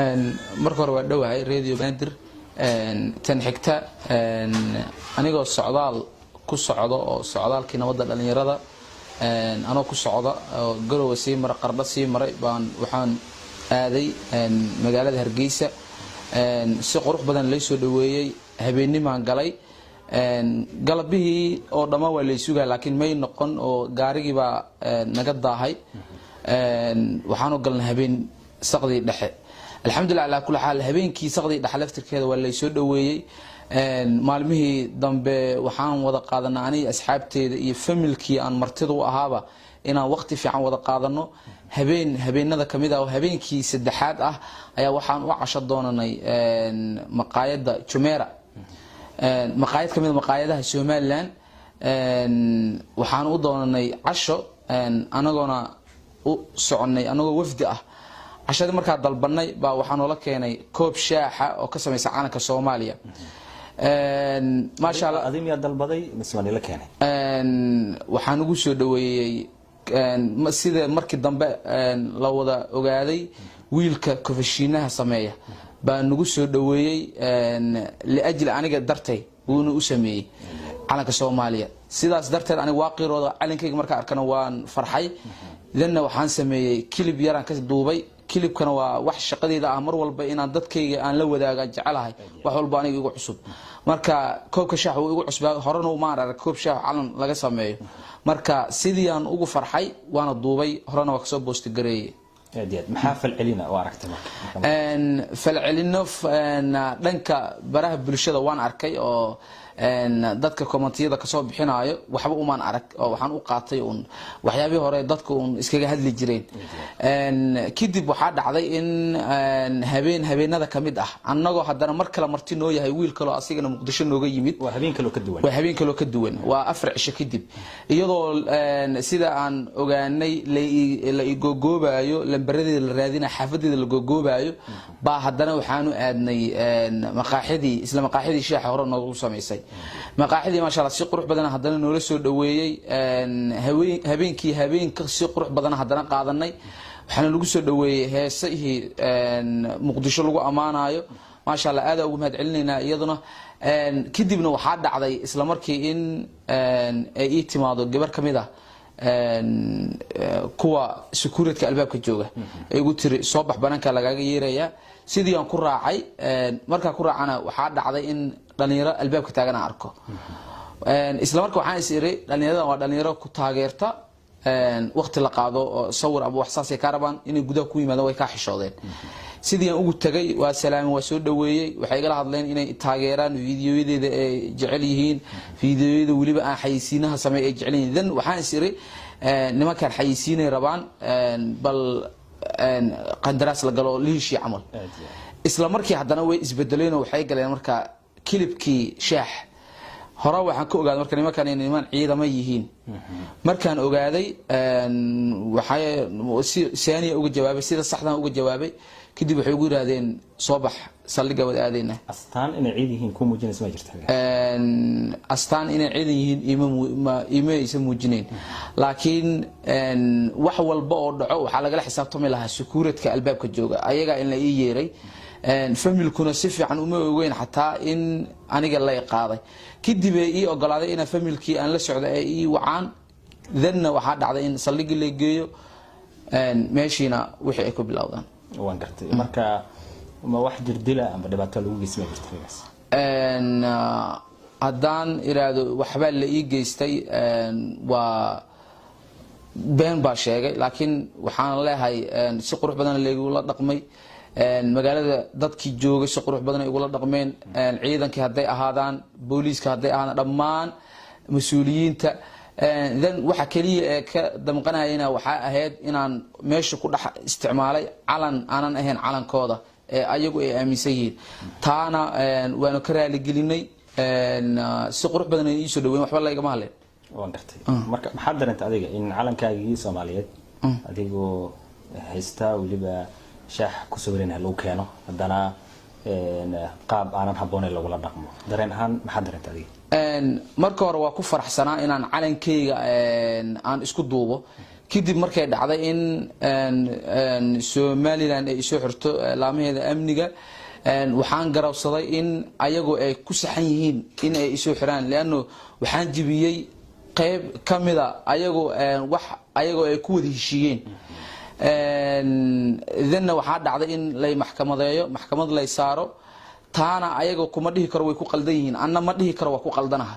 marka hore waa dhawahay radio Bandir tan xigta anigoo socdaal ku socdo oo socdaalkii nabadda dhalinyarada anoo ku socda garowe sii mar qardha sii maray baan waxaan aaday magaalada Hargeysa si qurux badan la soo dhaweeyay habeennimaan galay galabihii oo dhama waa la isuga laakiin may noqon oo gaarigii baa naga daahay waxaan u galnay habeen saqdi dhexe alxamdulillah ala kulli xaal habeenkii saqdi dhexe laftirkeeda waa la soo dhaweeyay maalmihii dambe waxaan wada qaadanay ani asxaabteeda iyo familkii aan martida u ahaaba inaan waqti fiican wada qaadano habeenada kamid ah oo habeenkii saddexaad ah ayaa waxaan u casho doonanay maqaayada Jumeera maqaayad kamid maqaayadaha Somaliland waxaan u doonanay casho anagoona u soconay anagoo wafdi ah cashada markaa dalbanay baa waxaan oo la keenay koob shaaxa oo ka samaysan calanka Soomaaliya ma sha Allah adin ya dalbaday miswani la keenay waxaan ugu soo dhaweeyay sida markii dambe la wada ogaaday wiilka kofashiinaha sameeya baa nagu soo dhaweeyay li ajli aniga dartay uu u sameeyay calanka Soomaaliya sidaas darteed aniga waaqirooda calankayga marka arkana waan farxay idanna waxaan sameeyay kilib yaraan ka duubay kilibkana waa wax shaqadeeda ah mar walba inaan dadkayga aan la wadaaga jecelahay wax walba aniga igu cusub marka koobka shaax uu igu cusbaa horena uma arag koob shaax calan laga sameeyo marka sidii aan ugu farxay waana duubay horena waa ka soo boosti gareeyay maxaa falcelina oo aragtay falcelino dhanka baraha bulshada waan arkay oo dadka commentiyada ka soo bixinaayo waxba uma arag oo waxaan u qaatay waxyaabii hore dadku iskaga hadli jireen kidib waxa dhacday in habeenada kamid ah annagoo haddana mar kale marti noo yahay wiil kale oo asigana Muqdisho nooga yimid waa habeen kale ka duwan waa afar cisho kidib iyadoo sida aan ogaanay la igogoobayo lambaradii la raadina xaafadeeda la gogoobayo baa haddana waxaan u aadnay maqaaxidii shaaxa hore noogu sameysay maqaaxidii ma sha Allah si qurux badan haddana noola soo dhaweeyay habeenkii si qurux badan haddana qaadanay waxaan lagu soo dhaweeyay heesihii Muqdisho lagu amaanayo ma sha Allah aad ugu mahad celinayna iyaduna kidibna waxa dhacday isla markii in ay timaado gabar kamid ah kuwa security albaabka jooga ay ugu tiri soo bax bananka lagaaga yeeraya sidii aan ku raacay marka ku raacana waxa dhacday in dhalinyaro albaabka taagana arko isla markaa waxaan isiri dhalinyarada waa dhalinyaro ku taageerta waqti la qaado sawir ama wax saas ay ka rabaan inay gudaha ku yimaadaan way ka xishoodeen sidii aan ugu tagay waa salaam waa soo dhaweeyay waxay igala hadleen inay taageeraan fiidiyoyadeeda ay jecel yihiin fiidiyoyada waliba aan xayisiinaha sameey ay jecel yihiin dan waxaan isiri nimankan xayisiinay rabaan bal qandaraas la galo liishi amal isla markii haddana way isbedeleen oo waxay galeen marka kilibkii shaax hore waxaan ka ogaaday marka nimankan inay niman ciidamo yihiin markaan ogaaday waxay saaniya uga jawaabay sida saxdan uga jawaabay kadib waxay ugu yiraahdeen soo bax saldhiga wada aadayna astaan inay ciid yihiin ku muujinaysa ma jirtaa astaan inay ciid yihiin ima isa muujineen laakiin wax walba oo dhaco waxa laga xisaabtami lahaa security albaabka jooga ayaga in la ii yeeray familkuna si fiican uma ogeyn xataa in aniga la qaaday kadib ay ogolaaday in familkii aan la socdo ay wacaan danna waxa dhacday in saldhiga la geeyo meeshina wixii ay ku bilowdaan waan gartay marka ma wax jirdila ama dhibaato lagu geysmay jirtaygaas haddaan iraado waxba la ii geystay waa been baa sheegay laakiin waxaan leeyahay si qurux badan la dhaqmay magaalada dadkii joogay si qurux badan ay ugu la dhaqmeen ciidankii haday ahaadaan booliiska haday ahaadaan dhammaan mas'uuliyiinta dan waxa kaliya ee ka damqanayna waxa ahayd inaan meesha ku dhax isticmaalay calan aanan ahayn calankooda ee ayagu ay aaminsan yihiin taana waanu ka raali gelinay si qurux badan ay soo dhaweeyeen waxba la igama hadleen waan gartay marka maxaa dareentay adiga in calankaagii Soomaaliyeed adigoo haysta waliba shaax ku sawirina lagu keeno haddana qaab aanan habooneyn lagu la dhaqmo dareen ahaan maxaa dareentay adiga marka hore waa ku faraxsanaa inaan calankayga aan isku duubo kadib markay dhacday in Somaliland ay soo xirto laamaheeda amniga waxaan garabsaday in ayagu ay ku saxan yihiin in ay soo xiraan laano waxaan jibiyay qayb kamida ayagu wax ayagu ay ku wada heshiiyeen idanna waxaa dhacday in lay maxkamad lay saaro taana ayaga kuma dhihi karo way ku qaldan yihiin anna ma dhihi karo waa ku qaldanaha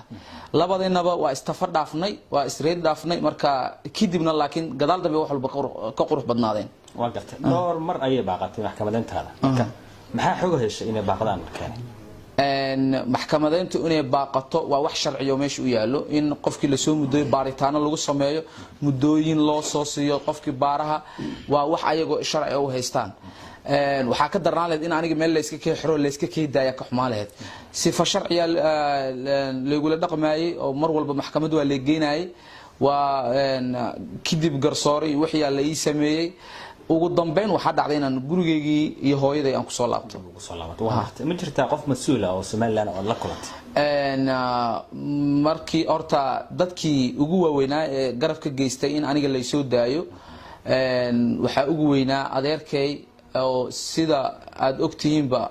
labadeennaba waa istafa dhaafnay waa isreed dhaafnay marka kadibna laakiin gadaal dambe wax walba ka qurux badnaadeen waa gartay door mar ayay baaqatay maxkamadeyntaada marka maxaa xog heshay inay baaqdaan markaan maxkamadeyntu inay baaqato waa wax sharciyo meesha u yaalo in qofkii la soo muday baaritaano lagu sameeyo mudooyin loo soo siiyo qofkii baaraha waa wax ayago sharci u haystaan waxaa ka darnaan lahayd in aniga meel la iska xiro la iska keedaya ka xumaan lahayd sifa sharciya leegula dhaqmaayay oo mar walba maxkamad waa la geynayay waa kadib garsoore iyo wixii la ii sameeyay ugu dambeyn waxaa dhacday inaan gurigeygii iyo hooyaday aan ku soo laabto ma jirtaa qof mas'uul ah oo Somaliland oo la kulantay markii horta dadkii ugu waaweynaa ee garabka geystay in aniga la soo daayo waxaa ugu weynaa adeerkay oo sida aad ogtihiinba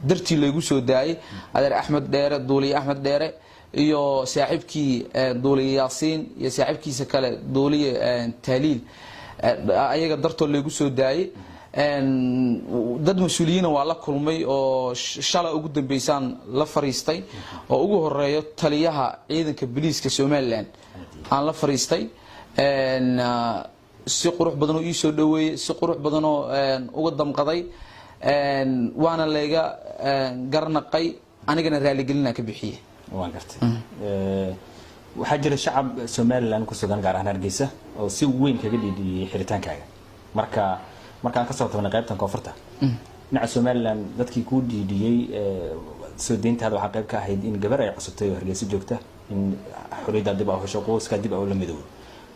dartii lagu soo daayay adeer Axmed Dheere Duuliye Axmed Dheere iyo saaxiibkii Duuliye Yaasiin iyo saaxiibkiisa kale Duuliye Taaliil ayaga dartoo lagu soo daayay dad mas'uuliyiin waa la kulmay oo shalay ugu dambeysaan la fariistay oo ugu horeeyo taliyaha ciidanka booliiska Somaliland aan la fariistay si qurux badan oo ii soo dhaweeyay si qurux badan oo uga damqaday waana leega garnaqay anigana raali gelina ka bixiyay waan gartay waxaa jira shacab Somaliland ku sugan gaar ahaan Hargeysa oo si weyn kaga dhidhiyay xiritaankaaga markaan ka soo tagnay qaybtan koonfurta dhinaca Somaliland dadkii ku dhidhiyay soo deyntaada waxaa qayb ka ahayd in gabar ay cusubtay oo Hargeysa joogta in xorriyadda dib u hesho qoyska dib u la midoobo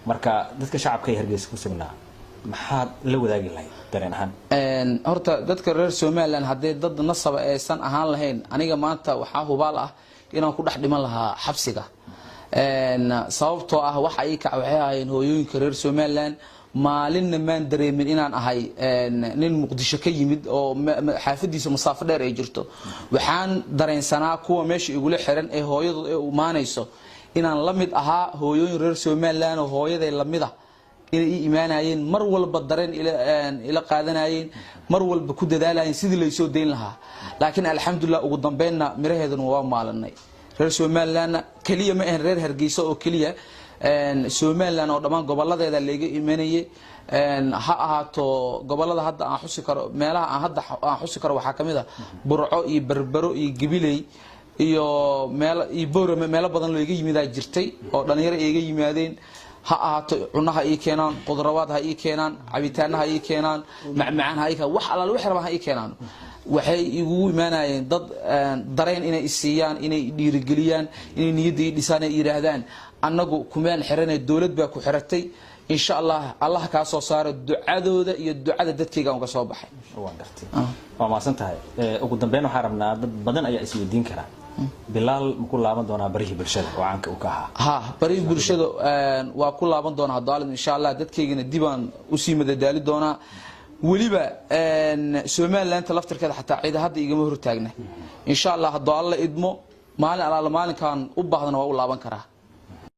marka dadka shacabka ee Hargeysa ku sugnaa maxaad la wadaagi lahayd dareen ahaan horta dadka reer Somaliland hadday dad nasaba aysan ahaan lahayn aniga maanta waxaa hubaal ah inaan ku dhex dhiman lahaa xabsiga sababtoo ah waxa ay ka waxayeen hooyooyinka reer Somaliland maalinna maan dareemin inaan ahay nin Muqdisho ka yimid oo xaafadiisa masaafo dheer ay jirto waxaan dareensanaa kuwa meesha igula xiran ee hooyadooda ee u maanayso inaan la mid ahaa hooyooyin reer Somaliland oo hooyaday la mid ah inay iimaanayeen mar walba dareen ila qaadanayeen mar walba ku dadaalayeen sidii la soo deyn lahaa laakiin alxamdulillah ugu dambeynna miraheeduna waa maalinay reer Somaliland kaliya ma ahan reer Hargeysa oo kaliya Somaliland oo dhamaan goboladeeda laga iimaanayay ha ahaato gobolada hadda aan xusi karo meelaha aan hadda aan xusi karo waxaa kamid ah Burco iyo Berbero iyo Gabiley iyo meelo badan loo iga yimid jirtay oo dhalinyaro iga yimaadeen ha ahaato cunaha ay keenaan qudrawaad ha ay keenaan cabitaanaha ay keenaan macmacaan ha ay wax alaal wax rabaa ha ay keenaan waxay igu iimaanayeen dad dareen inay isiyaan inay dhiirigeliyaan inay niyadda dhisaan ay yiraahdaan annagu kumeen xiranay dawlad baa ku xiratay insha Allah ka soo saaro ducadooda iyo ducada dadkayga uga soo baxay waan gartay waa maasan tahay ugu dambeyn waxaan rabnaa dad badan ayaa is weydiin kara bilaal ma ku laaban doonaa barihii bulshada oo caanka u ka ahaa barihii bulshada waa ku laaban doonaa daalin insha Allah dadkaygana dibaan u sii madadaali doonaa waliba Somaliland laftirkeeda xataa ciida hadda igama hortaagna insha Allah haddii alla idmo maalin maalinkan u baahdana waa u laaban karaa